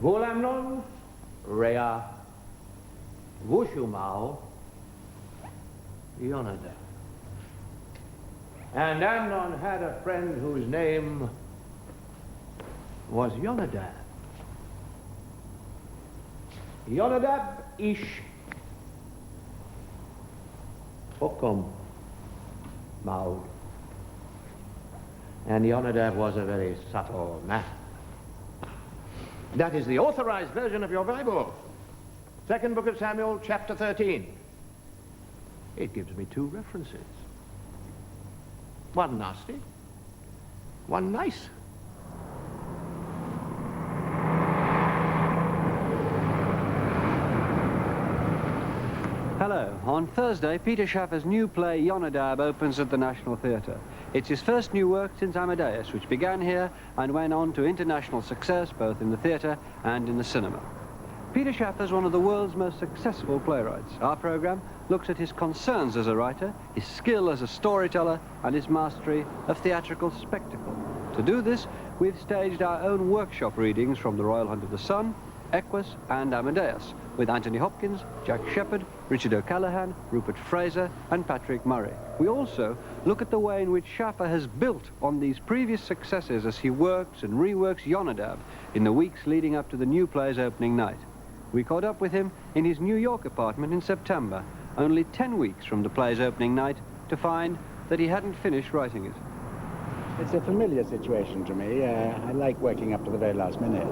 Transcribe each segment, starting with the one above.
Vulamnon, Rea, Vushumau, Yonadab. And Amnon had a friend whose name was Yonadab. Yonadab ish Hukum Maud. And Yonadab was a very subtle man. That is the authorized version of your Bible. Second book of Samuel, chapter 13. It gives me two references. One nasty, one nice. Hello. On Thursday, Peter Shaffer's new play, Yonadab, opens at the National Theatre. It's his first new work since Amadeus, which began here and went on to international success, both in the theatre and in the cinema. Peter Shaffer's one of the world's most successful playwrights. Our programme looks at his concerns as a writer, his skill as a storyteller, and his mastery of theatrical spectacle. To do this, we've staged our own workshop readings from The Royal Hunt of the Sun, Equus, and Amadeus, with Anthony Hopkins, Jack Shepherd, Richard O'Callaghan, Rupert Fraser, and Patrick Murray. We also look at the way in which Shaffer has built on these previous successes as he works and reworks Yonadab in the weeks leading up to the new play's opening night. We caught up with him in his New York apartment in September, only 10 weeks from the play's opening night, to find that he hadn't finished writing it. It's a familiar situation to me. I like working up to the very last minute.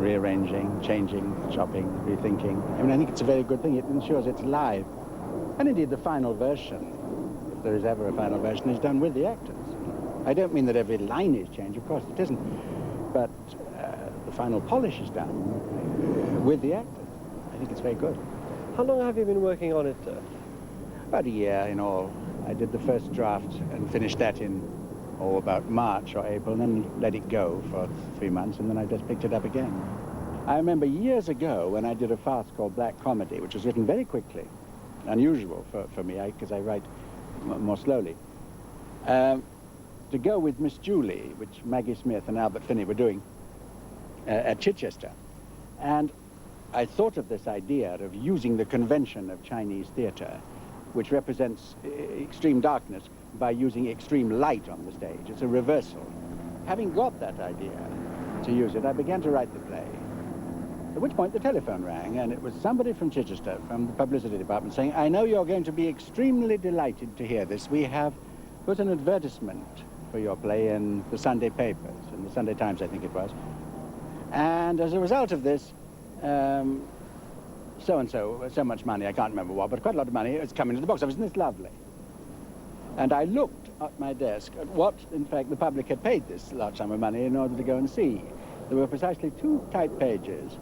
Rearranging, changing, chopping, rethinking. I mean, I think it's a very good thing. It ensures it's live. And indeed, the final version, if there is ever a final version, is done with the actors. I don't mean that every line is changed, of course it isn't. But the final polish is done with the actors. I think it's very good. How long have you been working on it? About a year in all. I did the first draft and finished that in, about March or April, and then let it go for 3 months, and then I just picked it up again. I remember years ago when I did a farce called Black Comedy, which was written very quickly, unusual for me, because I write more slowly, to go with Miss Julie, which Maggie Smith and Albert Finney were doing at Chichester. And I thought of this idea of using the convention of Chinese theater, which represents extreme darkness, by using extreme light on the stage. It's a reversal. Having got that idea to use it, I began to write the play. At which point the telephone rang, and it was somebody from Chichester, from the publicity department, saying, "I know you're going to be extremely delighted to hear this. We have put an advertisement for your play in the Sunday papers, in the Sunday Times, I think it was. And as a result of this, so-and-so, so much money, I can't remember what, but quite a lot of money, is coming to the box office. Isn't this lovely?" And I looked at my desk at what, in fact, the public had paid this large sum of money in order to go and see. There were precisely 2 type pages,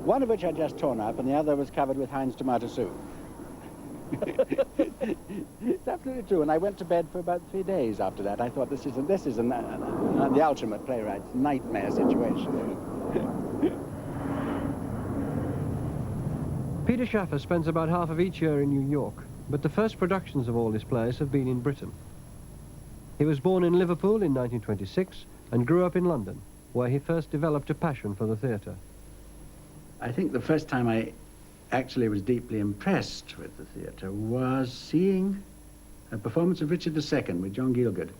one of which I'd just torn up, and the other was covered with Heinz tomato soup. It's absolutely true, and I went to bed for about 3 days after that. I thought, this is the ultimate playwright's nightmare situation. Peter Shaffer spends about half of each year in New York, but the first productions of all his plays have been in Britain. He was born in Liverpool in 1926 and grew up in London, where he first developed a passion for the theatre. I think the first time I actually was deeply impressed with the theatre was seeing a performance of Richard II with John Gielgud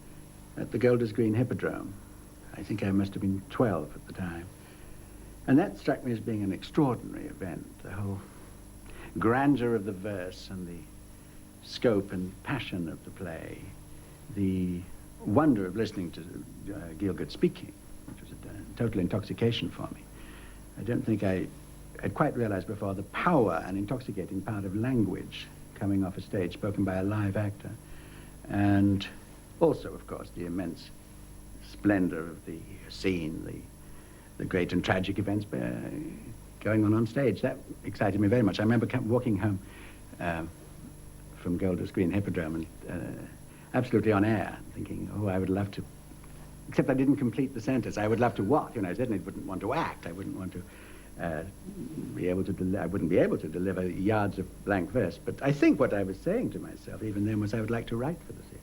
at the Golders Green Hippodrome. I think I must have been 12 at the time. And that struck me as being an extraordinary event, the whole grandeur of the verse and the scope and passion of the play, the wonder of listening to Gielgud speaking, which was a total intoxication for me. I don't think I had quite realized before the power and intoxicating power of language coming off a stage spoken by a live actor, and also, of course, the immense splendor of the scene, the great and tragic events going on stage. That excited me very much. I remember walking home from Golders Green Hippodrome and absolutely on air, thinking, oh, I would love to, except I didn't complete the sentence. I would love to what? You know, I certainly wouldn't want to act. I wouldn't want to I wouldn't be able to deliver yards of blank verse. But I think what I was saying to myself even then was I would like to write for the theatre.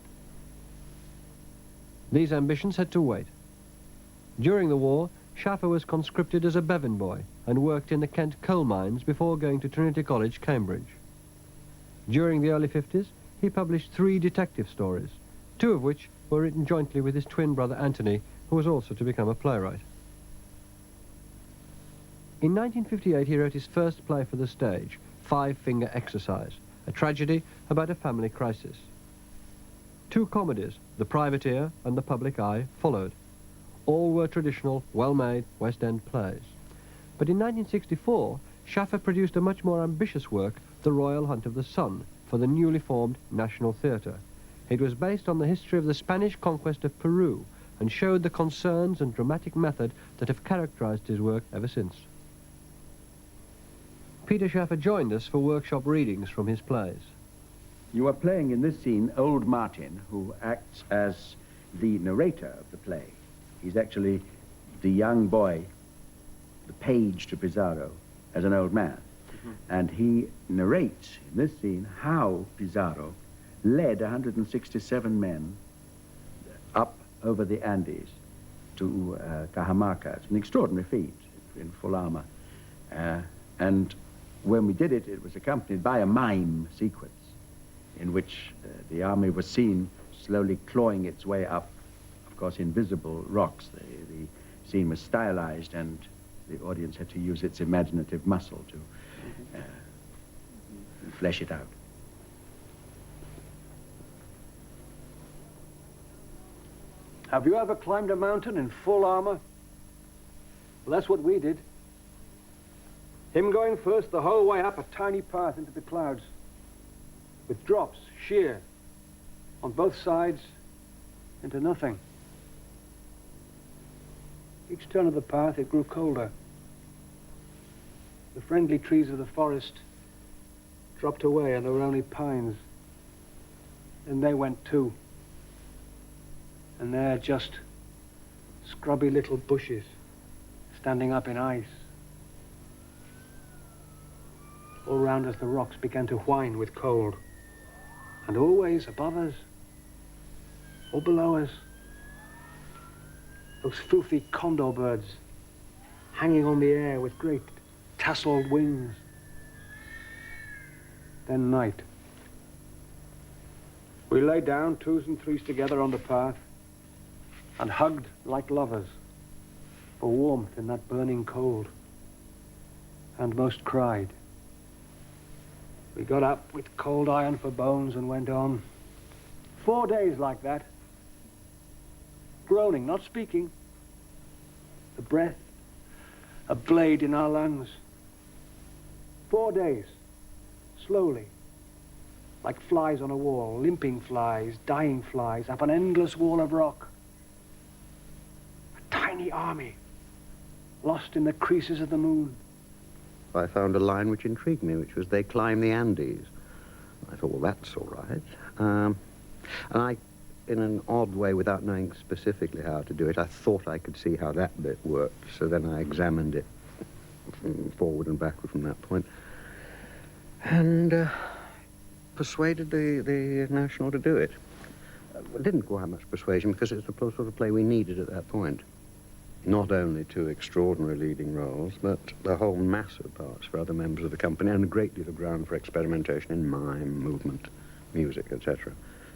These ambitions had to wait. During the war, Schaffer was conscripted as a Bevan boy and worked in the Kent coal mines before going to Trinity College, Cambridge. During the early 50s, he published 3 detective stories, 2 of which were written jointly with his twin brother Anthony, who was also to become a playwright. In 1958, he wrote his first play for the stage, Five Finger Exercise, a tragedy about a family crisis. 2 comedies, The Privateer and The Public Eye, followed. All were traditional, well-made West End plays. But in 1964, Schaffer produced a much more ambitious work, The Royal Hunt of the Sun, for the newly formed National Theatre. It was based on the history of the Spanish conquest of Peru and showed the concerns and dramatic method that have characterized his work ever since. Peter Schaffer joined us for workshop readings from his plays. You are playing in this scene Old Martin, who acts as the narrator of the play. He's actually the young boy, the page to Pizarro, as an old man. And he narrates in this scene how Pizarro led 167 men up over the Andes to Cajamarca. It's an extraordinary feat in full armor. And when we did it, it was accompanied by a mime sequence in which the army was seen slowly clawing its way up, of course, invisible rocks. The scene was stylized, and the audience had to use its imaginative muscle to flesh it out. Have you ever climbed a mountain in full armor? Well, that's what we did. Him going first the whole way up a tiny path into the clouds, with drops, sheer, on both sides, into nothing. Each turn of the path, it grew colder. The friendly trees of the forest dropped away, and there were only pines. And they went too. And they're just scrubby little bushes standing up in ice. All round us, the rocks began to whine with cold. And always above us, or below us, those filthy condor birds hanging on the air with great tasseled wings. Then night. We lay down, 2s and 3s together on the path, and hugged like lovers for warmth in that burning cold, and most cried. We got up with cold iron for bones and went on. 4 days like that, groaning, not speaking, the breath, a blade in our lungs. 4 days, slowly, like flies on a wall, limping flies, dying flies, up an endless wall of rock. A tiny army, lost in the creases of the moon. I found a line which intrigued me, which was, they climb the Andes. I thought, well, that's all right. And I, in an odd way, without knowing specifically how to do it, I thought I could see how that bit worked. So then I examined it forward and backward from that point, and persuaded the National to do it. It didn't require much persuasion, because it's the sort of play we needed at that point. Not only 2 extraordinary leading roles, but the whole mass of parts for other members of the company, and a great deal of ground for experimentation in mime, movement, music, etc.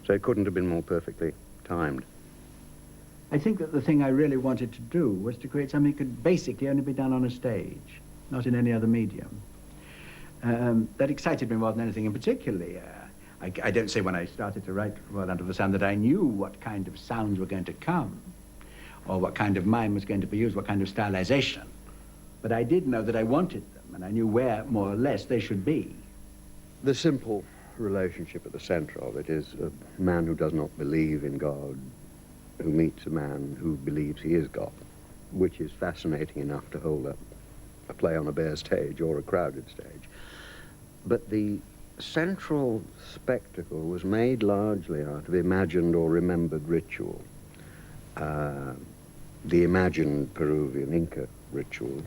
So it couldn't have been more perfectly timed. I think that the thing I really wanted to do was to create something that could basically only be done on a stage, not in any other medium. That excited me more than anything, and particularly, I don't say when I started to write Royal Hunt of the Sun that I knew what kind of sounds were going to come, or what kind of mime was going to be used, what kind of stylization. But I did know that I wanted them, and I knew where, more or less, they should be. The simple relationship at the center of it is a man who does not believe in God, who meets a man who believes he is God, which is fascinating enough to hold up a play on a bare stage or a crowded stage. But the central spectacle was made largely out of imagined or remembered ritual. The imagined Peruvian Inca ritual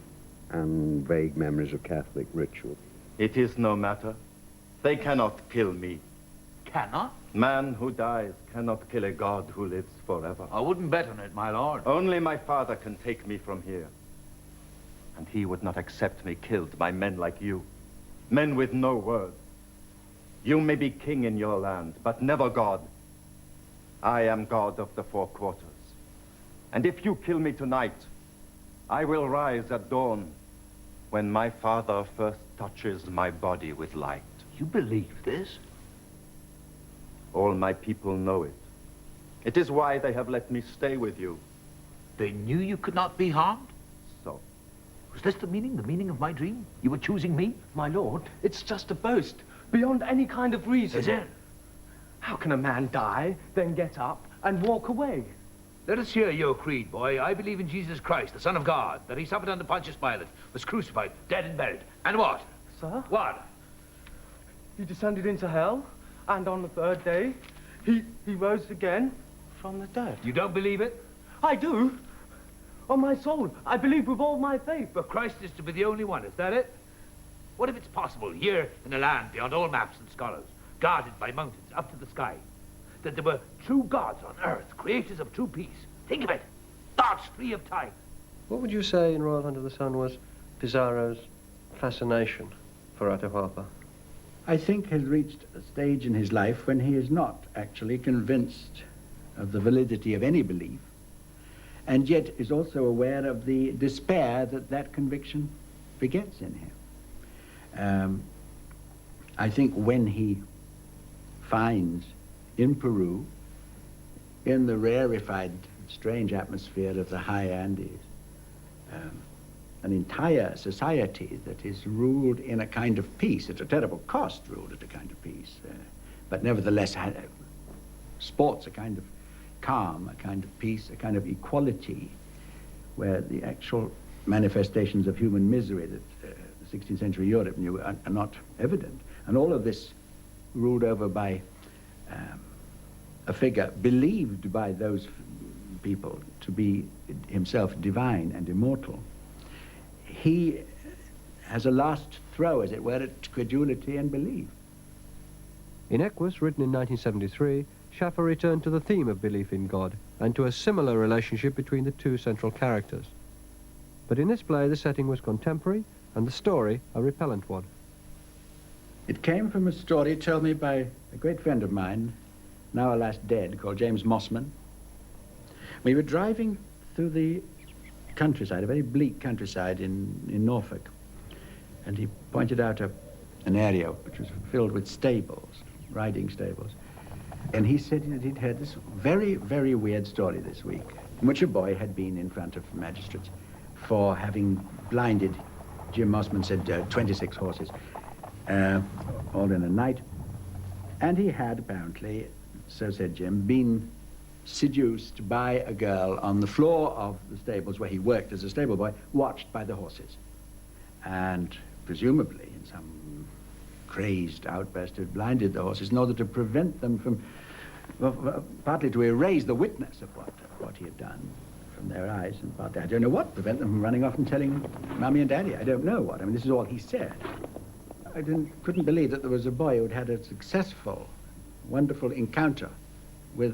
and vague memories of Catholic ritual. It is no matter. They cannot kill me. Cannot? Man who dies cannot kill a god who lives forever. I wouldn't bet on it, my lord. Only my father can take me from here. And he would not accept me killed by men like you. Men with no word. You may be king in your land, but never God. I am God of the four quarters. And if you kill me tonight, I will rise at dawn when my father first touches my body with light. You believe this? All my people know it. It is why they have let me stay with you. They knew you could not be harmed? So, Was this the meaning of my dream? You were choosing me? My lord, it's just a boast, beyond any kind of reason. Is it? How can a man die, then get up and walk away? Let us hear your creed, boy. I believe in Jesus Christ, the Son of God, that he suffered under Pontius Pilate, was crucified, dead and buried. And what? Sir? What? He descended into hell, and on the third day, he rose again from the dead. You don't believe it? I do. On my soul, I believe with all my faith. But Christ is to be the only one, is that it? What if it's possible, here in a land beyond all maps and scholars, guarded by mountains up to the sky, that there were true gods on earth, creators of true peace? Think of it. Thoughts free of time. What would you say in Royal Under the Sun was Pizarro's fascination for Atahualpa? I think has reached a stage in his life when he is not actually convinced of the validity of any belief, and yet is also aware of the despair that that conviction begets in him. I think when he finds in Peru, in the rarefied, strange atmosphere of the high Andes, an entire society that is ruled in a kind of peace, at a terrible cost ruled at a kind of peace, but nevertheless sports a kind of calm, a kind of peace, a kind of equality, where the actual manifestations of human misery that the 16th century Europe knew are not evident. And all of this ruled over by a figure believed by those people to be himself divine and immortal. He has a last throw, as it were, at credulity and belief. In Equus, written in 1973, Schaffer returned to the theme of belief in God and to a similar relationship between the two central characters. But in this play, the setting was contemporary and the story a repellent one. It came from a story told me by a great friend of mine, now alas dead, called James Mossman. We were driving through the countryside, a very bleak countryside in Norfolk, and he pointed out an area which was filled with stables, riding stables. And he said that he'd heard this very, very weird story this week, in which a boy had been in front of magistrates for having blinded, Jim Mossman said, 26 horses, all in a night. And he had apparently, so said Jim, been seduced by a girl on the floor of the stables where he worked as a stable boy, watched by the horses. And presumably, in some crazed outburst, had blinded the horses in order to prevent them from, partly to erase the witness of what he had done from their eyes, and partly, I don't know what, prevent them from running off and telling Mommy and Daddy. I don't know what. I mean, this is all he said. I couldn't believe that there was a boy who'd had a successful, wonderful encounter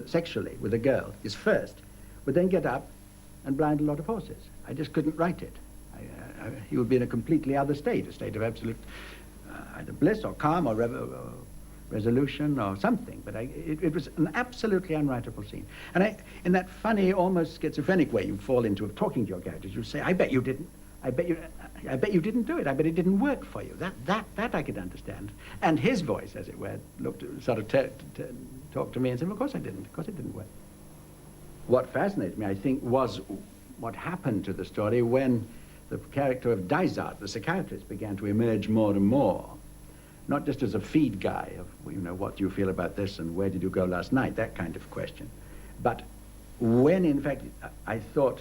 sexually with a girl, his first, would then get up and blind a lot of horses. I just couldn't write it. He would be in a completely other state, a state of absolute either bliss or calm or resolution or something. But it was an absolutely unwritable scene. And in that funny, almost schizophrenic way you fall into of talking to your characters, you say, I bet you didn't. I bet you didn't do it. I bet it didn't work for you. That I could understand. And his voice, as it were, talked to me and said, well, of course I didn't. Of course it didn't work. What fascinated me, I think, was what happened to the story when the character of Dysart, the psychiatrist, began to emerge more and more. Not just as a feed guy of, what do you feel about this and where did you go last night, that kind of question. But when, in fact, I thought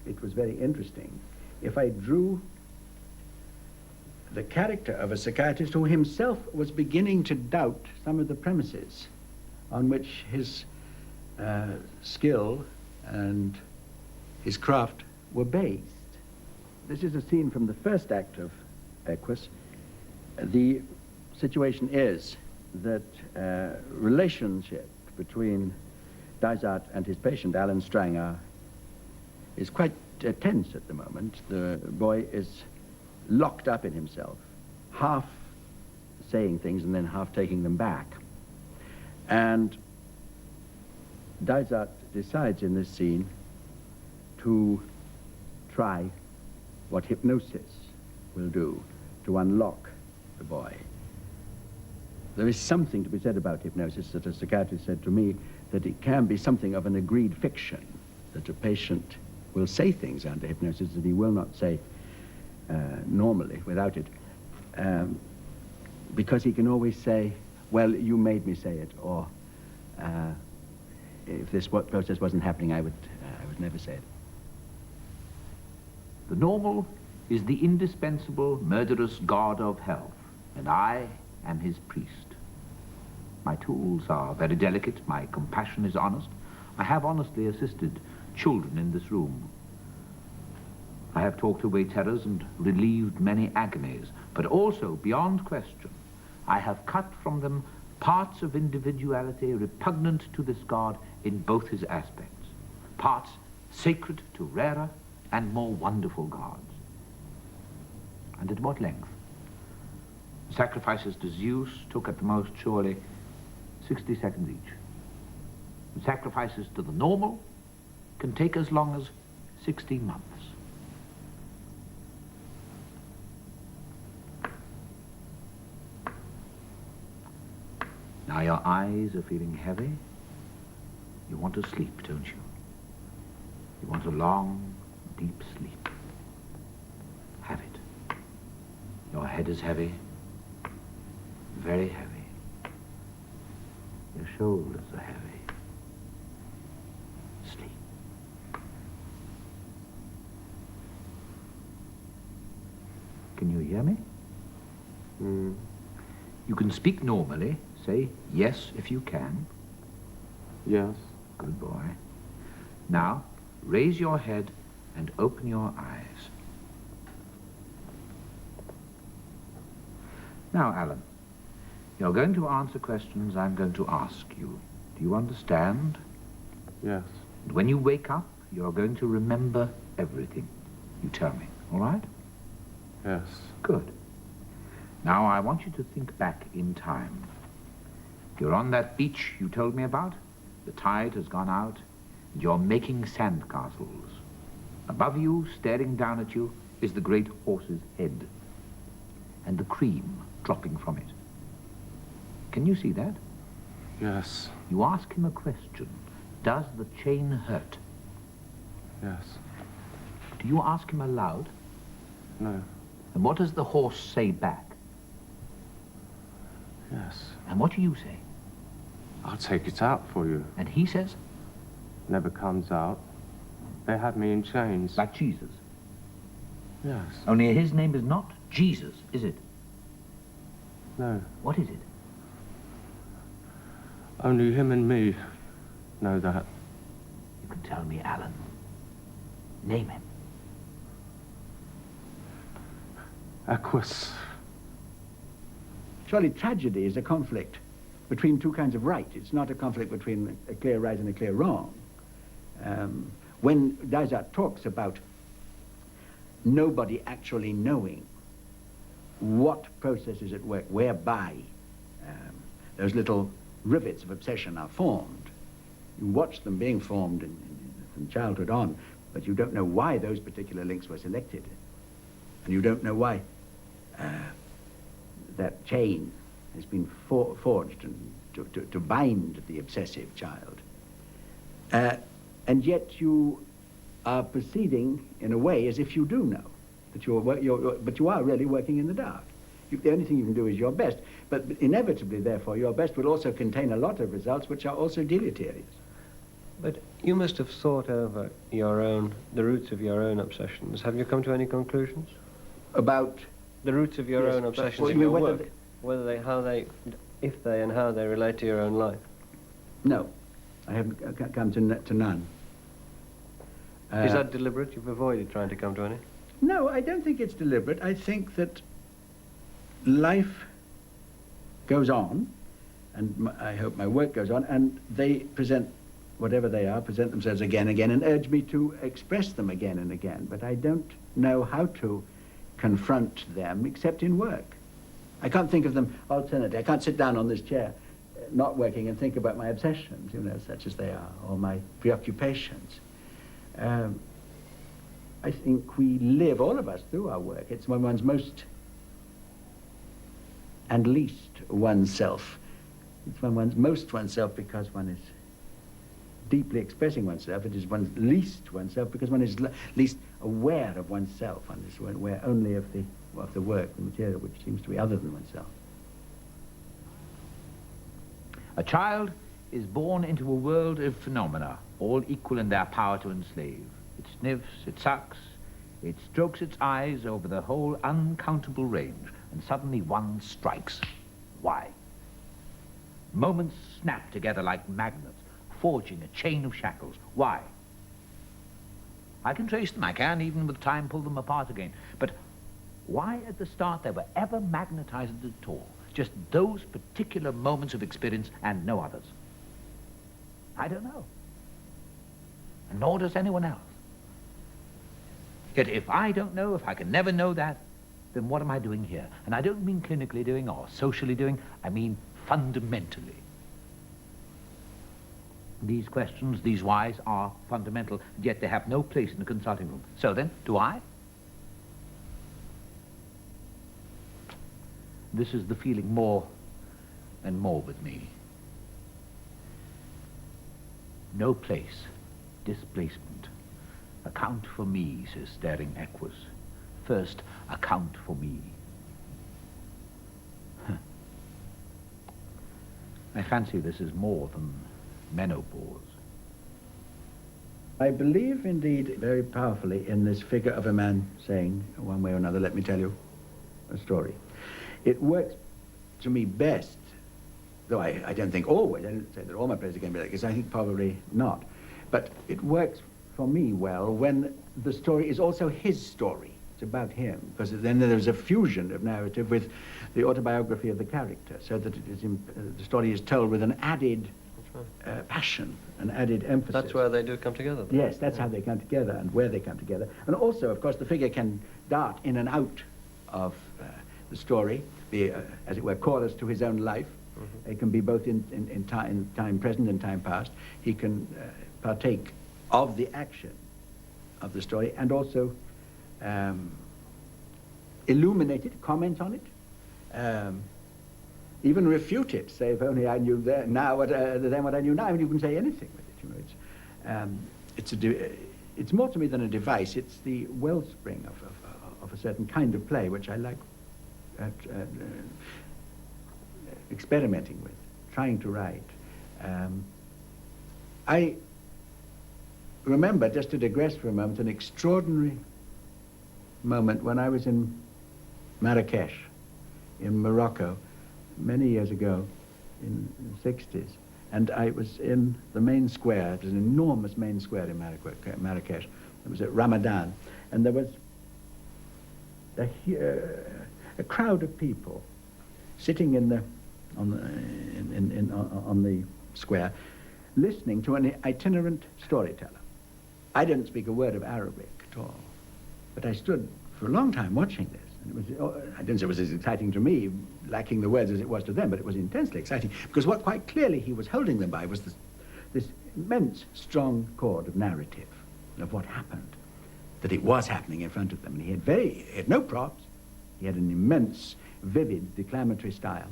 it was very interesting if I drew the character of a psychiatrist who himself was beginning to doubt some of the premises on which his skill and his craft were based. This is a scene from the first act of Equus. The situation is that relationship between Dysart and his patient, Alan Stranger, is quite tense at the moment. The boy is locked up in himself, half saying things and then half taking them back. And Dysart decides in this scene to try what hypnosis will do to unlock the boy. There is something to be said about hypnosis that a psychiatrist said to me, that it can be something of an agreed fiction, that a patient will say things under hypnosis that he will not say normally without it, because he can always say, well, you made me say it, or if this process wasn't happening, I would never say it. The normal is the indispensable, murderous god of health, and I am his priest. My tools are very delicate, my compassion is honest. I have honestly assisted children in this room. I have talked away terrors and relieved many agonies, but also, beyond question, I have cut from them parts of individuality repugnant to this god in both his aspects, parts sacred to rarer and more wonderful gods. And at what length? Sacrifices to Zeus took at the most surely 60 seconds each. The sacrifices to the normal can take as long as 16 months. Now your eyes are feeling heavy. You want to sleep, don't you? You want a long, deep sleep. Have it. Your head is heavy, very heavy. Your shoulders are heavy. Sleep. Can you hear me? You can speak normally. Say yes if you can. Yes. Good boy. Now, raise your head and open your eyes. Now, Alan, you're going to answer questions I'm going to ask you. Do you understand? Yes. And when you wake up, you're going to remember everything you tell me, all right? Yes. Good. Now, I want you to think back in time. You're on that beach you told me about. The tide has gone out, and you're making sandcastles. Above you, staring down at you, is the great horse's head, and the cream dropping from it. Can you see that? Yes. You ask him a question. Does the chain hurt? Yes. Do you ask him aloud? No. And what does the horse say back? Yes. And what do you say? I'll take it out for you. And he says? Never comes out. They have me in chains. Like Jesus. Yes. Only his name is not Jesus, is it? No. What is it? Only him and me know that. You can tell me, Alan. Name him. Equus. Surely tragedy is a conflict between two kinds of right. It's not a conflict between a clear right and a clear wrong. When Dysart talks about nobody actually knowing what process is at work, whereby those little rivets of obsession are formed, you watch them being formed from childhood on, but you don't know why those particular links were selected. And you don't know why that chain has been forged to bind the obsessive child. And yet you are proceeding in a way as if you do know, that but you are really working in the dark. The only thing you can do is your best, but inevitably, therefore, your best will also contain a lot of results which are also deleterious. But you must have thought over the roots of your own obsessions. Have you come to any conclusions? About? The roots of your own obsessions in your work. If they and how they relate to your own life. No, I haven't come to none. Is that deliberate? You've avoided trying to come to any? No, I don't think it's deliberate. I think that life goes on, and I hope my work goes on, and they present whatever they are, present themselves again and again and urge me to express them again and again. But I don't know how to confront them except in work. I can't think of them alternately. I can't sit down on this chair, not working, and think about my obsessions, you know, such as they are, or my preoccupations. I think we live, all of us, through our work. It's when one's most and least oneself. It's when one's most oneself because one is deeply expressing oneself. It is one's least oneself because one is least aware of oneself. One is aware only of the work, the material, which seems to be other than oneself. A child is born into a world of phenomena, all equal in their power to enslave. It sniffs, it sucks, it strokes its eyes over the whole uncountable range, and suddenly one strikes. Why? Moments snap together like magnets, forging a chain of shackles. Why? I can trace them, I can, even with time, pull them apart again. But why at the start they were ever magnetized at all? Just those particular moments of experience and no others. I don't know. And nor does anyone else. Yet if I don't know, if I can never know that, then what am I doing here? And I don't mean clinically doing or socially doing, I mean fundamentally. These questions, these whys, are fundamental, and yet they have no place in the consulting room. So then, do I? This is the feeling more and more with me. No place, displacement. Account for me, says staring Equus. First, account for me. I fancy this is more than menopause. I believe indeed very powerfully in this figure of a man saying, one way or another, let me tell you a story. It works to me best, though I don't think always, I don't say that all my plays are going to be like this, I think probably not. But it works for me well when the story is also his story. It's about him, because then there's a fusion of narrative with the autobiography of the character, so that it is the story is told with an added passion, an added emphasis. That's where they do come together, though. Yes, that's how they come together and where they come together. And also, of course, the figure can dart in and out of the story, be, as it were, chorus to his own life. Mm-hmm. It can be both in time present and time past. He can partake of the action of the story and also illuminate it, comment on it, even refute it. Say, if only I knew then what I knew now. I mean, you can say anything with it. You know, it's more to me than a device. It's the wellspring of a certain kind of play, which I like experimenting with, trying to write. I remember, just to digress for a moment, an extraordinary moment when I was in Marrakesh, in Morocco, many years ago, in the 60s, and I was in the main square. It was an enormous main square in Marrakesh. It was at Ramadan, and there was a crowd of people sitting on the square, listening to an itinerant storyteller. I didn't speak a word of Arabic at all, but I stood for a long time watching this. And it was, I didn't say it was as exciting to me, lacking the words, as it was to them, but it was intensely exciting, because what quite clearly he was holding them by was this immense, strong cord of narrative of what happened, that it was happening in front of them. And he had no props. He had an immense, vivid, declamatory style,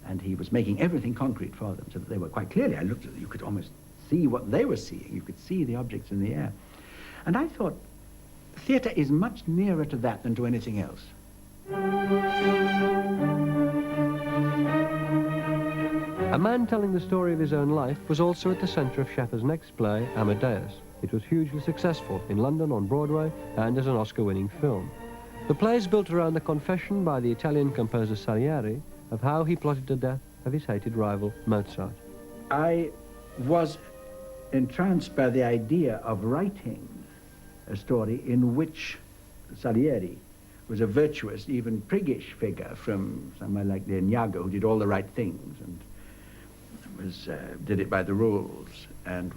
and he was making everything concrete for them, so that they were quite clearly, I looked at them, you could almost see what they were seeing. You could see the objects in the air. And I thought, theatre is much nearer to that than to anything else. A man telling the story of his own life was also at the centre of Schaffer's next play, Amadeus. It was hugely successful in London on Broadway and as an Oscar-winning film. The play is built around the confession by the Italian composer Salieri of how he plotted the death of his hated rival, Mozart. I was entranced by the idea of writing a story in which Salieri was a virtuous, even priggish figure from somewhere like the Niago, who did all the right things and did it by the rules and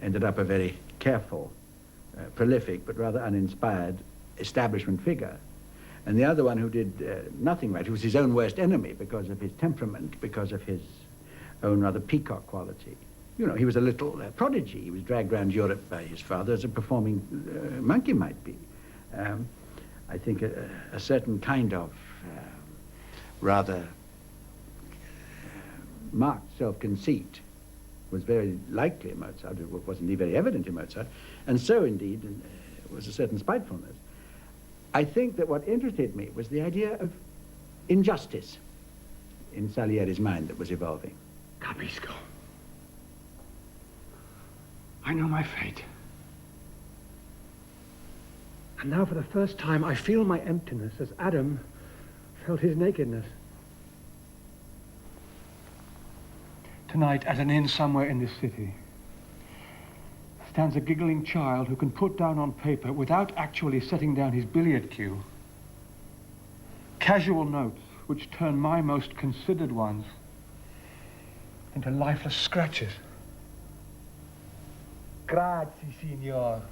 ended up a very careful, prolific, but rather uninspired establishment figure. And the other one who did nothing right, who was his own worst enemy because of his temperament, because of his own rather peacock quality. You know, he was a little prodigy. He was dragged around Europe by his father as a performing monkey might be. I think a certain kind of rather marked self-conceit was very likely in Mozart. It wasn't very evident in Mozart. And so, indeed, was a certain spitefulness. I think that what interested me was the idea of injustice in Salieri's mind that was evolving. Capisco. I know my fate. And now for the first time I feel my emptiness as Adam felt his nakedness. Tonight, at an inn somewhere in this city, stands a giggling child who can put down on paper, without actually setting down his billiard cue, casual notes which turn my most considered ones into lifeless scratches. Grazie, signor.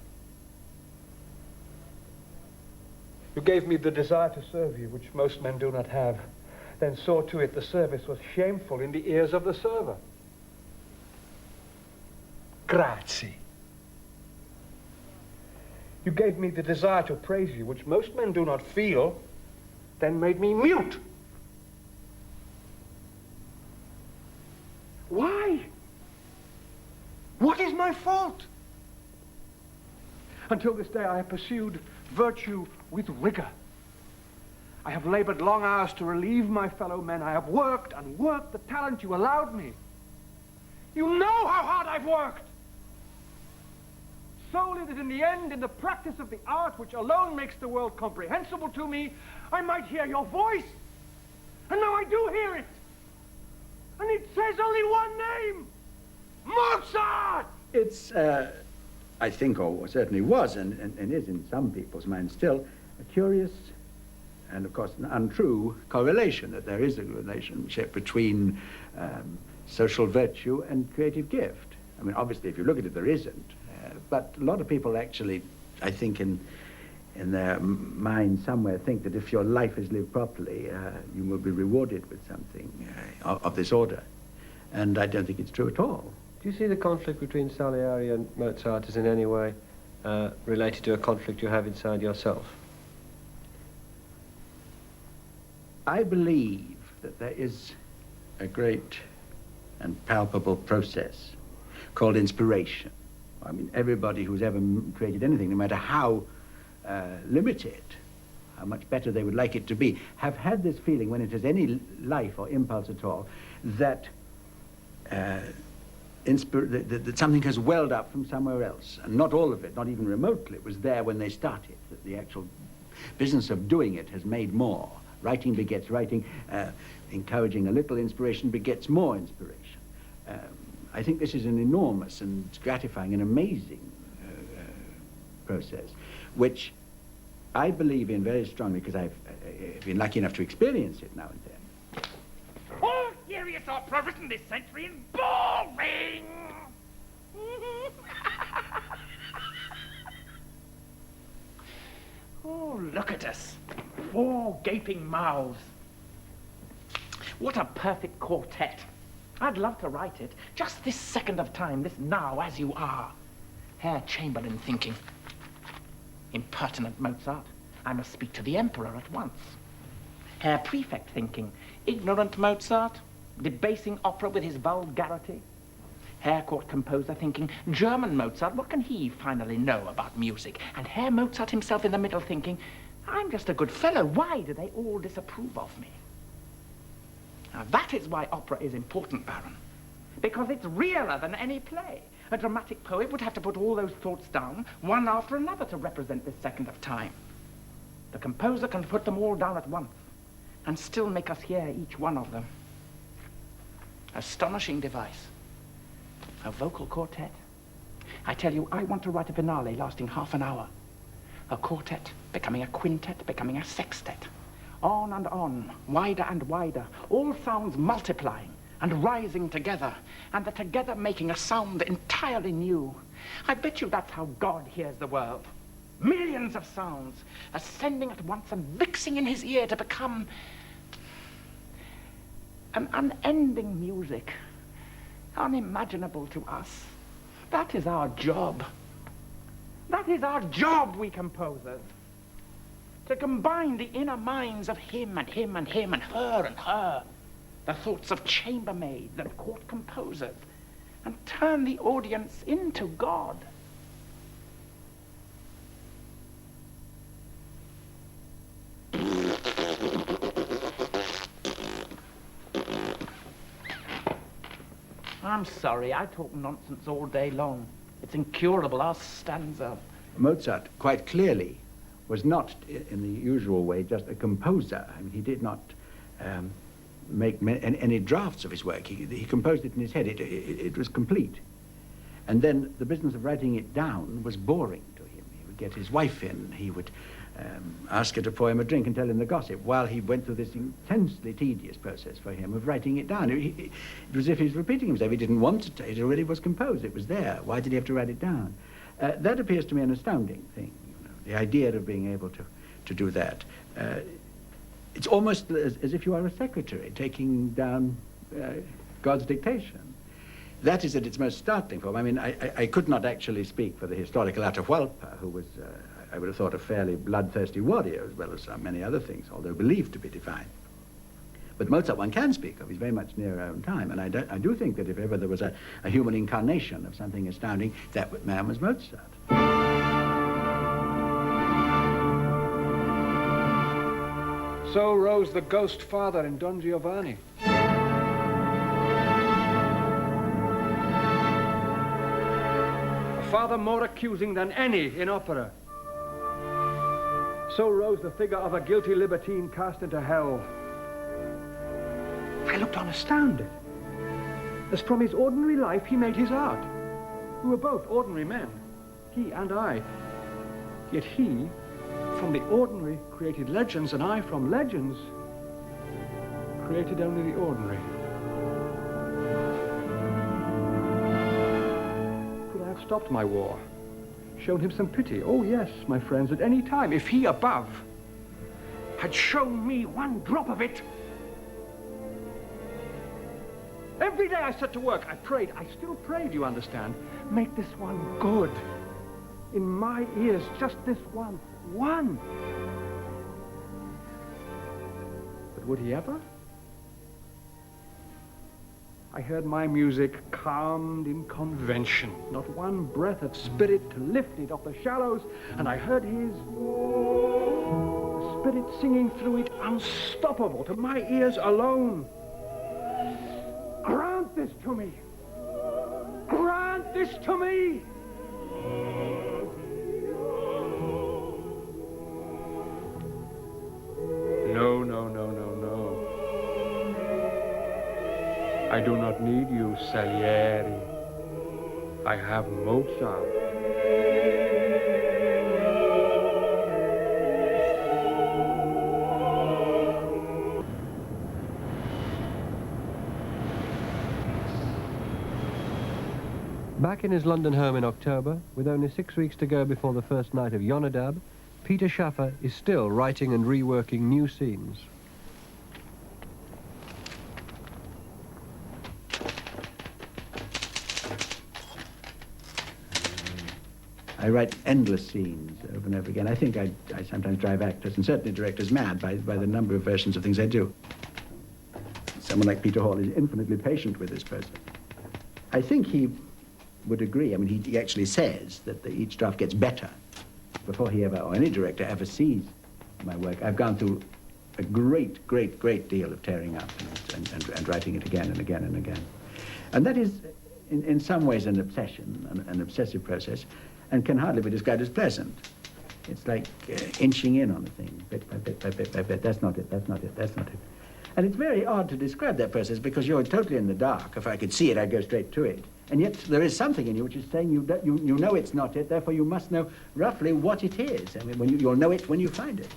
You gave me the desire to serve you, which most men do not have, then saw to it the service was shameful in the ears of the server. Grazie. You gave me the desire to praise you, which most men do not feel, then made me mute. Why? What is my fault? Until this day I have pursued virtue with rigor. I have labored long hours to relieve my fellow men. I have worked and worked the talent you allowed me. You know how hard I've worked. Solely that in the end, in the practice of the art which alone makes the world comprehensible to me, I might hear your voice. And now I do hear it. And it says only one name. Mozart! It's, I think, or certainly was, and is in some people's minds still, a curious and, of course, an untrue correlation, that there is a relationship between social virtue and creative gift. I mean, obviously, if you look at it, there isn't. But a lot of people actually, I think, in their mind somewhere think that if your life is lived properly, you will be rewarded with something of this order. And I don't think it's true at all. Do you see the conflict between Salieri and Mozart as in any way related to a conflict you have inside yourself? I believe that there is a great and palpable process called inspiration. I mean, everybody who's ever created anything, no matter how limited, how much better they would like it to be, have had this feeling when it has any life or impulse at all, that that something has welled up from somewhere else. And not all of it, not even remotely, was there when they started, that the actual business of doing it has made more. Writing begets writing, encouraging a little inspiration begets more inspiration. I think this is an enormous and gratifying and amazing process, which I believe in very strongly because I've been lucky enough to experience it now and then. All serious opera written this century is boring! Oh, look at us. 4 gaping mouths. What a perfect quartet. I'd love to write it. Just this second of time, this now, as you are. Herr Chamberlain thinking. Impertinent Mozart. I must speak to the Emperor at once. Herr Prefect thinking. Ignorant Mozart. Debasing opera with his vulgarity. Herr Court Composer thinking. German Mozart, what can he finally know about music? And Herr Mozart himself in the middle thinking, I'm just a good fellow. Why do they all disapprove of me? Now, that is why opera is important, Baron. Because it's realer than any play. A dramatic poet would have to put all those thoughts down, one after another, to represent this second of time. The composer can put them all down at once, and still make us hear each one of them. Astonishing device. A vocal quartet. I tell you, I want to write a finale lasting half an hour. A quartet, becoming a quintet, becoming a sextet. On and on, wider and wider, all sounds multiplying, and rising together, and the together making a sound entirely new. I bet you that's how God hears the world. Millions of sounds ascending at once and mixing in his ear to become an unending music, unimaginable to us. That is our job. That is our job, we composers. To combine the inner minds of him and him and him and her, the thoughts of chambermaids and court composers, and turn the audience into God. I'm sorry, I talk nonsense all day long. It's incurable, our stanza. Mozart, quite clearly, was not, in the usual way, just a composer. I mean, he did not make any drafts of his work. He composed it in his head. It was complete. And then the business of writing it down was boring to him. He would get his wife in. He would ask her to pour him a drink and tell him the gossip, while he went through this intensely tedious process for him of writing it down. It was as if he was repeating himself. He didn't want to. It already was composed. It was there. Why did he have to write it down? That appears to me an astounding thing, you know, the idea of being able to do that. It's almost as if you are a secretary taking down God's dictation. That is at its most startling form. I mean, I could not actually speak for the historical Atahualpa, who was, I would have thought, a fairly bloodthirsty warrior, as well as many other things, although believed to be divine. But Mozart one can speak of. He's very much near our own time. And I do think that if ever there was a human incarnation of something astounding, that man was Mozart. So rose the ghost father in Don Giovanni. A father more accusing than any in opera. So rose the figure of a guilty libertine cast into hell. I looked on astounded, as from his ordinary life he made his art. We were both ordinary men, he and I. Yet he, from the ordinary, created legends, and I, from legends, created only the ordinary. Could I have stopped my war? Shown him some pity? Oh, yes, my friends, at any time, if he above had shown me one drop of it. Every day I set to work, I prayed, I still prayed, you understand. Make this one good. In my ears, just this one. One. But would he ever? I heard my music calmed in convention. Not one breath of spirit to lift it off the shallows, and I heard his spirit singing through it, unstoppable, to my ears alone. Grant this to me. Grant this to me. No, no, no, no, no. I do not need you, Salieri. I have Mozart. Back in his London home in October, with only 6 weeks to go before the first night of Jonadab, Peter Shaffer is still writing and reworking new scenes. I write endless scenes over and over again. I think I sometimes drive actors and certainly directors mad by the number of versions of things I do. Someone like Peter Hall is infinitely patient with this person. I think he would agree. I mean, he actually says that each draft gets better before he ever, or any director ever sees my work. I've gone through a great, great, great deal of tearing up and writing it again and again and again. And that is, in some ways, an obsession, an obsessive process, and can hardly be described as pleasant. It's like inching in on a thing, bit by bit by bit by bit. That's not it, that's not it, that's not it. And it's very odd to describe that process because you're totally in the dark. If I could see it, I'd go straight to it. And yet there is something in you which is saying you know it's not it, therefore you must know roughly what it is. I mean, you'll know it when you find it.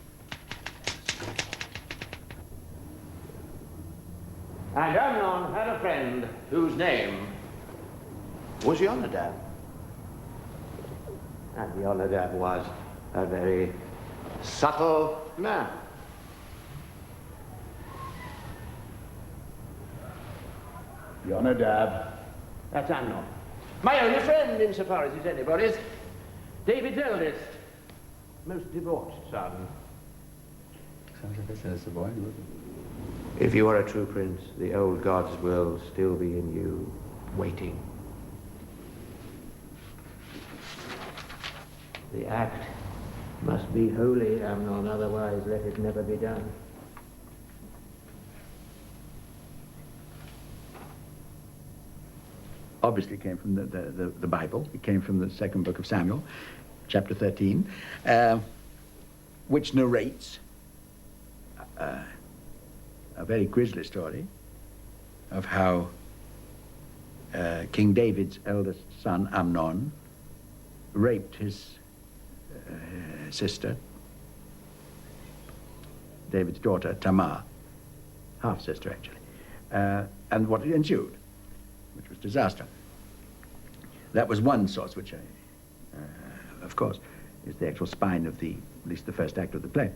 And Amnon had a friend whose name was Yonadab. And Yonadab was a very subtle man. Yonadab, that's Amnon. My only friend, insofar as he's anybody's. David's eldest, most debauched son. Sounds like this is the boy. If you are a true prince, the old gods will still be in you, waiting. The act must be holy, Amnon, otherwise let it never be done. Obviously came from the Bible. It came from the second book of Samuel, chapter 13, which narrates a very grisly story of how King David's eldest son, Amnon, raped his sister, David's daughter, Tamar, half-sister actually, and what ensued, which was disaster. That was one source, which of course, is the actual spine of at least the first act of the play.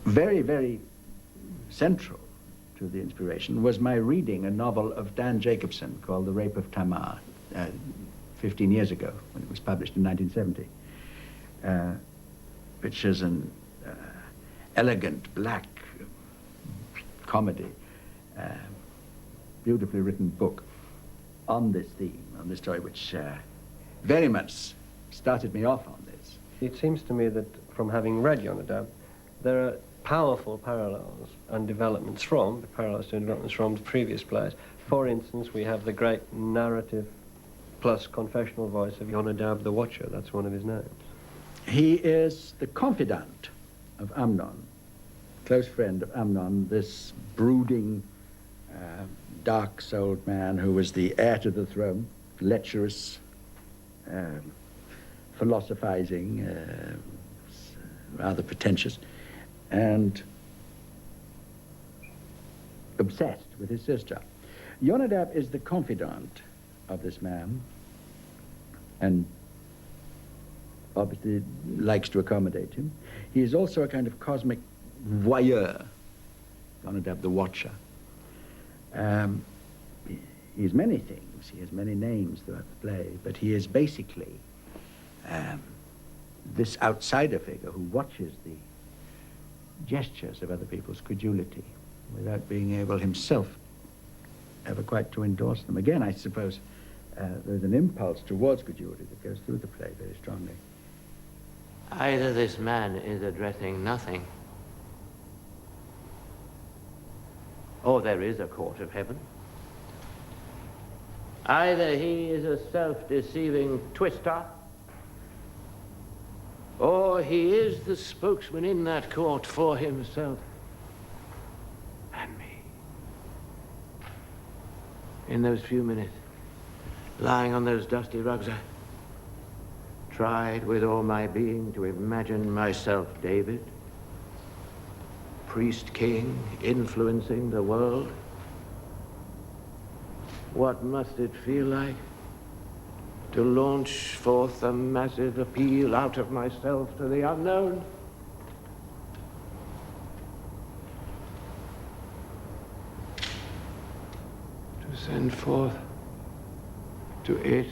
Very, very central to the inspiration was my reading a novel of Dan Jacobson called The Rape of Tamar, 15 years ago, when it was published in 1970, which is an elegant black comedy, beautifully written book on this theme, on this story, which very much started me off on this. It seems to me that from having read Yonadab, there are powerful parallels and developments from the previous plays. For instance, we have the great narrative plus confessional voice of Yonadab the Watcher. That's one of his names. He is the confidant of Amnon, close friend of Amnon, this brooding, dark-souled man who was the heir to the throne, lecherous, philosophizing, rather pretentious, and obsessed with his sister. Yonadab is the confidant of this man, and obviously likes to accommodate him. He is also a kind of cosmic voyeur, Yonadab the Watcher. He is many things. He has many names throughout the play, but he is basically this outsider figure who watches the gestures of other people's credulity without being able himself ever quite to endorse them. Again, I suppose there's an impulse towards credulity that goes through the play very strongly. Either this man is addressing nothing, or there is a court of heaven. Either he is a self-deceiving twister, or he is the spokesman in that court for himself and me. In those few minutes, lying on those dusty rugs, I tried with all my being to imagine myself David, priest king, influencing the world. What must it feel like to launch forth a massive appeal out of myself to the unknown? To send forth to it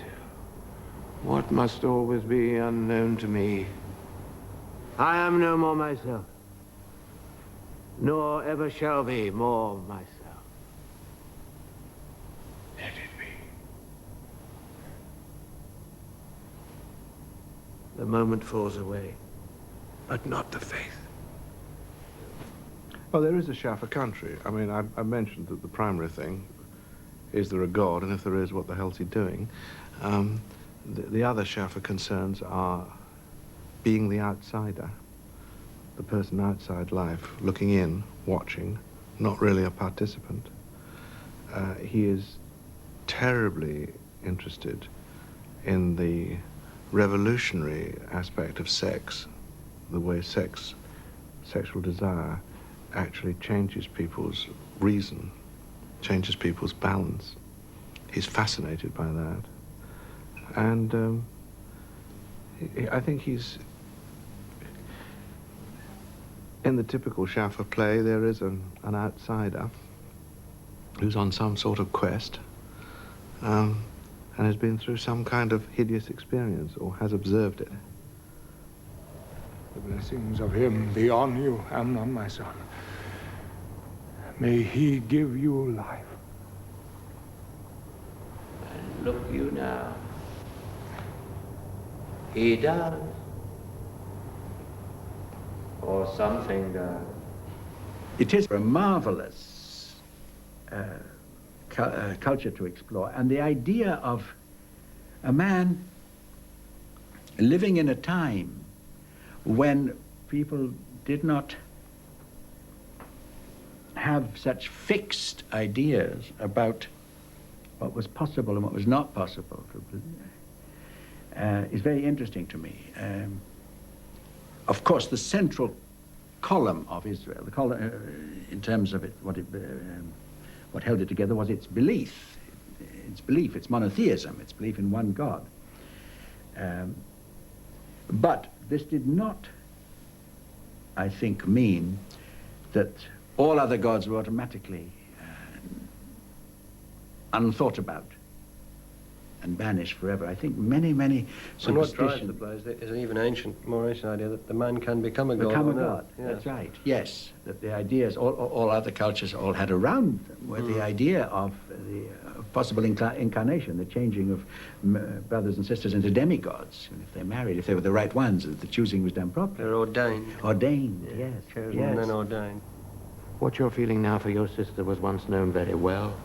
what must always be unknown to me. I am no more myself, nor ever shall be more myself. Let it be. The moment falls away, but not the faith. Well, there is a Shaffer country. I mean, I mentioned that the primary thing is there a God, and if there is, what the hell's he doing? The other Shaffer concerns are being the outsider, the person outside life, looking in, watching, not really a participant. He is terribly interested in the revolutionary aspect of sex, the way sexual desire actually changes people's reason, changes people's balance. He's fascinated by that. And I think he's... In the typical Schaffer play, there is an outsider who's on some sort of quest and has been through some kind of hideous experience or has observed it. The blessings of him be on you, Amnon, my son. May he give you life. And look you now. He does. Or something does. It is a marvelous culture to explore, and the idea of a man living in a time when people did not have such fixed ideas about what was possible and what was not possible is very interesting to me. Of course, the central column of Israel, the column, in terms of it, what held it together was its belief, its monotheism, its belief in one God. But this did not, I think, mean that all other gods were automatically unthought about and banished forever. I think many And what drives superstitions... the play is an even more ancient idea that the man can become a god. Become a on god, earth. Yes. that's right. Yes, that the ideas, all other cultures all had around them were the idea of the possible incarnation, the changing of brothers and sisters into demigods. And if they married, if they were the right ones, the choosing was done properly. They're ordained. Ordained, Yeah, yes. chosen yes. and then ordained. What you're feeling now for your sister was once known very well.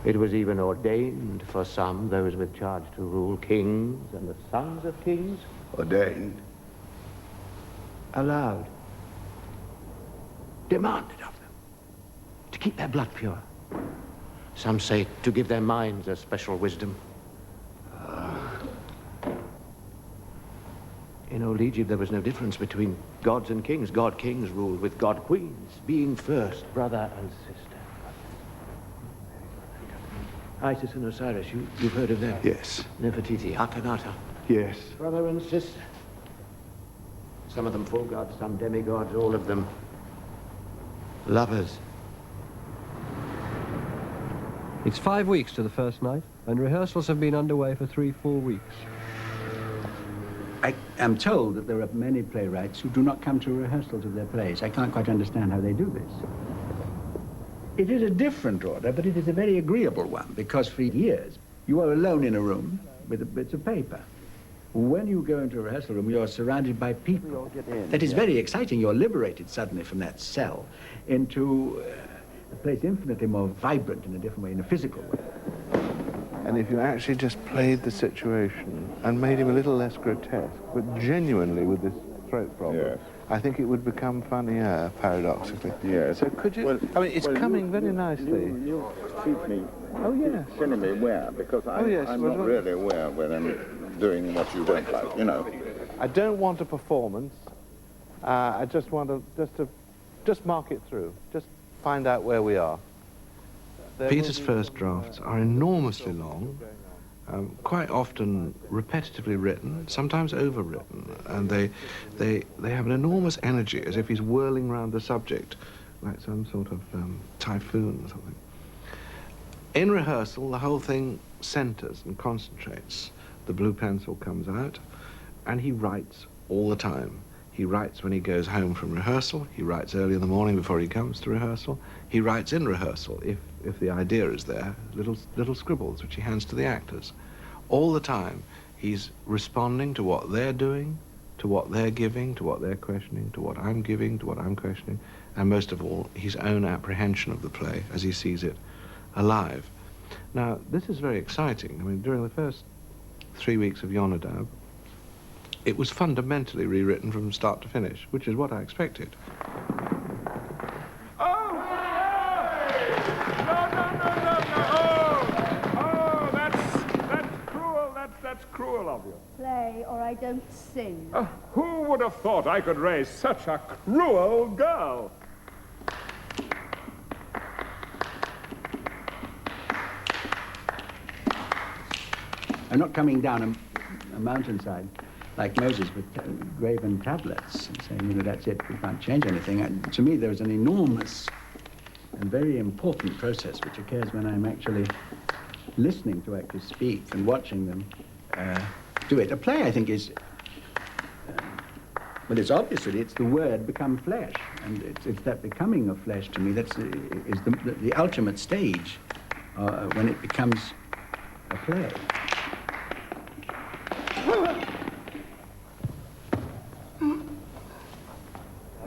It was even ordained for some, those with charge to rule, kings and the sons of kings. Ordained. Allowed. Demanded of them. To keep their blood pure. Some say to give their minds a special wisdom. In old Egypt, there was no difference between gods and kings. God-kings ruled with god-queens, being first brother and sister. Isis and Osiris, you've heard of them? Yes. Nefertiti, Akhenaten. Yes. Brother and sister. Some of them full gods, some demigods, all of them lovers. It's 5 weeks to the first night, and rehearsals have been underway for 3 full weeks. I am told that there are many playwrights who do not come to rehearsals of their plays. I can't quite understand how they do this. It is a different order, but it is a very agreeable one, because for years you are alone in a room with bits of paper. When you go into a rehearsal room, you're surrounded by people. That is very exciting. You're liberated suddenly from that cell into a place infinitely more vibrant in a different way, in a physical way. And if you actually just played the situation and made him a little less grotesque, but genuinely with this throat problem, Yes. I think it would become funnier, paradoxically. Yes. So could you... I mean, it's coming very nicely. You keep me, Oh, yes. sending me aware, because I'm yes, not well, really aware when I'm doing what you don't like, you know. I don't want a performance. I just want to mark it through. Just find out where we are. Peter's first drafts are enormously long, quite often repetitively written, sometimes overwritten, and they have an enormous energy, as if he's whirling around the subject like some sort of typhoon or something. In rehearsal, the whole thing centers and concentrates. The blue pencil comes out, and he writes all the time. He writes when he goes home from rehearsal. He writes early in the morning before he comes to rehearsal. He writes in rehearsal, if the idea is there, little scribbles which he hands to the actors. All the time, he's responding to what they're doing, to what they're giving, to what they're questioning, to what I'm giving, to what I'm questioning, and most of all, his own apprehension of the play as he sees it alive. Now, this is very exciting. I mean, during the first 3 weeks of Yonadav, it was fundamentally rewritten from start to finish, which is what I expected. That's cruel. of you. Play or I don't sing. Who would have thought I could raise such a cruel girl? I'm not coming down a mountainside like Moses with graven tablets and saying, you know, that's it, we can't change anything. And to me, there's an enormous and very important process which occurs when I'm actually listening to actors speak and watching them do it. A play, I think, is, well, it's obviously, it's the word become flesh, and it's that becoming of flesh to me that's is the ultimate stage when it becomes a play.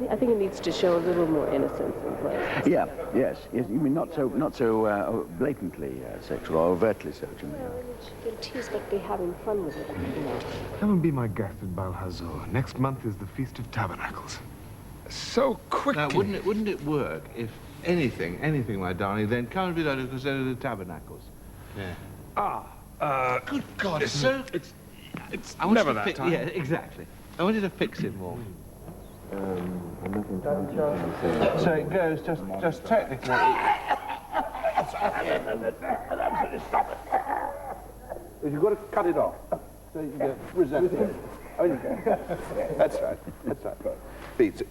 I think it needs to show a little more innocence in play. Yeah, yes. You mean not so blatantly sexual or overtly so, do you mean? Well, you can tease but be having fun with it, you know. Come and be my guest at Baal Hazor. Next month is the Feast of Tabernacles. So quickly. Now, wouldn't it work if anything, my darling, then come and be like to the Tabernacles? Yeah. Good God. It's so... It's never that time. Yeah, exactly. I wanted to fix it more. I'm not entirely sure. So it goes just technically. You've got to cut it off. So you can go resentful. Oh, you go. That's right. That's right. Beats it.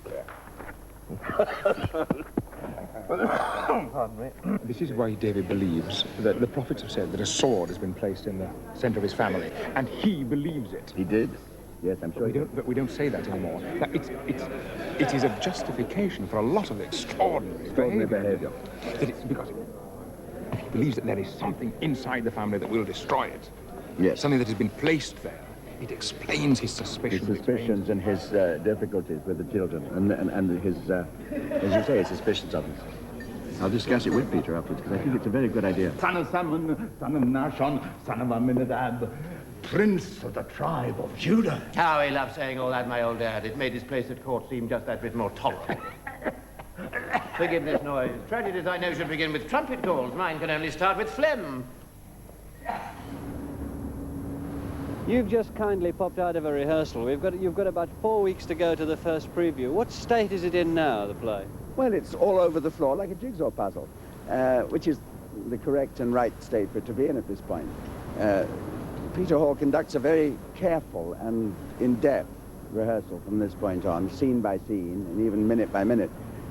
Pardon me. This is why David believes that the prophets have said that a sword has been placed in the center of his family, and he believes it. He did. Yes, I'm sure. But we don't say that anymore. It is a justification for a lot of extraordinary behavior. That it's because if he believes that there is something inside the family that will destroy it. Yes. Something that has been placed there. It explains his suspicions. His suspicions and his difficulties with the children, and his, as you say, his suspicions of them. I'll discuss it with Peter afterwards, because I think it's a very good idea. Son of Salmon, son of Nashon, son of Amminadab, Prince of the tribe of Judah. How he loved saying all that, my old dad. It made his place at court seem just that bit more tolerable. Forgive this noise. Tragedies I know should begin with trumpet calls. Mine can only start with phlegm. You've just kindly popped out of a rehearsal. You've got about 4 weeks to go to the first preview. What state is it in now, the play? Well, it's all over the floor like a jigsaw puzzle, which is the correct and right state for it to be in at this point. Peter Hall conducts a very careful and in-depth rehearsal from this point on, scene by scene, and even minute by minute.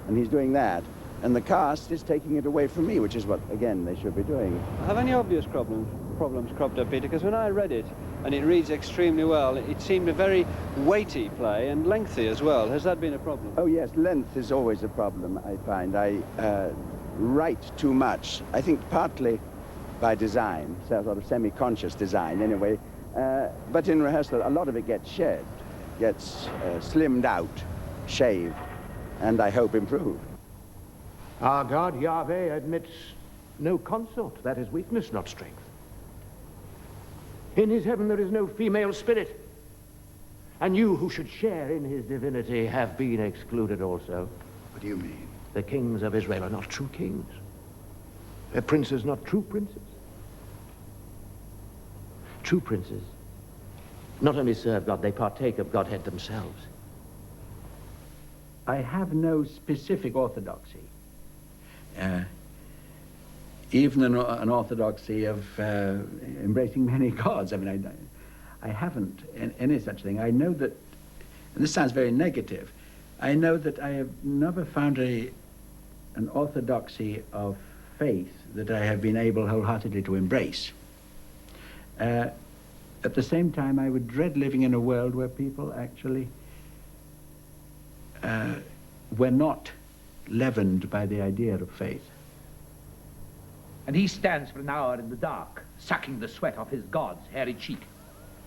And he's doing that. And the cast is taking it away from me, which is what, again, they should be doing. Have any obvious problems cropped up, Peter? Because when I read it, and it reads extremely well, it seemed a very weighty play and lengthy as well. Has that been a problem? Oh, yes, length is always a problem, I find. I write too much. I think partly by design, so sort of semi-conscious design anyway. But in rehearsal, a lot of it gets shed, gets slimmed out, shaved, and I hope improved. Our God, Yahweh, admits no consort. That is weakness, not strength. In his heaven there is no female spirit. And you who should share in his divinity have been excluded also. What do you mean? The kings of Israel are not true kings. Their princes not true princes. True princes not only serve God, they partake of Godhead themselves. I have no specific orthodoxy. Even an orthodoxy of embracing many gods. I mean, I haven't any such thing. I know that, and this sounds very negative, I know that I have never found an orthodoxy of faith that I have been able wholeheartedly to embrace. At the same time, I would dread living in a world where people actually were not leavened by the idea of faith. And he stands for an hour in the dark, sucking the sweat off his god's hairy cheek.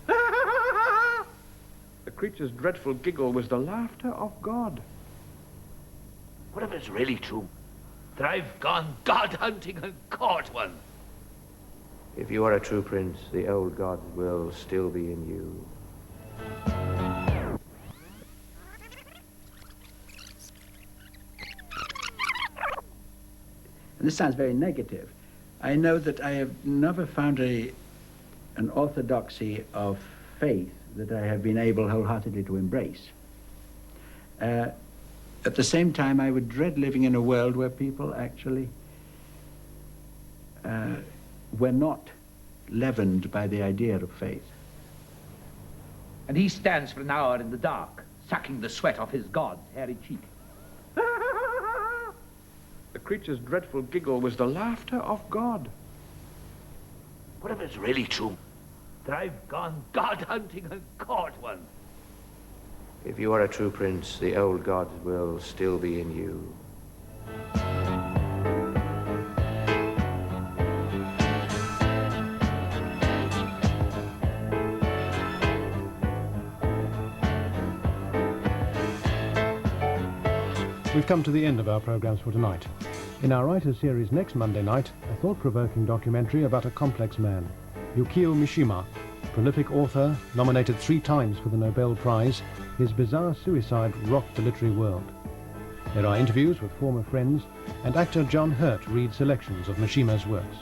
The creature's dreadful giggle was the laughter of God. What if it's really true? That I've gone god-hunting and caught one? If you are a true prince, the old gods will still be in you. And this sounds very negative. I know that I have never found an orthodoxy of faith that I have been able wholeheartedly to embrace. At the same time, I would dread living in a world where people actually were not leavened by the idea of faith. And he stands for an hour in the dark, sucking the sweat off his god's hairy cheek. The creature's dreadful giggle was the laughter of God. What if it's really true that I've gone god-hunting and caught one? If you are a true prince, the old gods will still be in you. We've come to the end of our programmes for tonight. In our Writers' Series next Monday night, a thought-provoking documentary about a complex man, Yukio Mishima, prolific author, nominated 3 times for the Nobel Prize. His bizarre suicide rocked the literary world. There are interviews with former friends, and actor John Hurt reads selections of Mishima's works.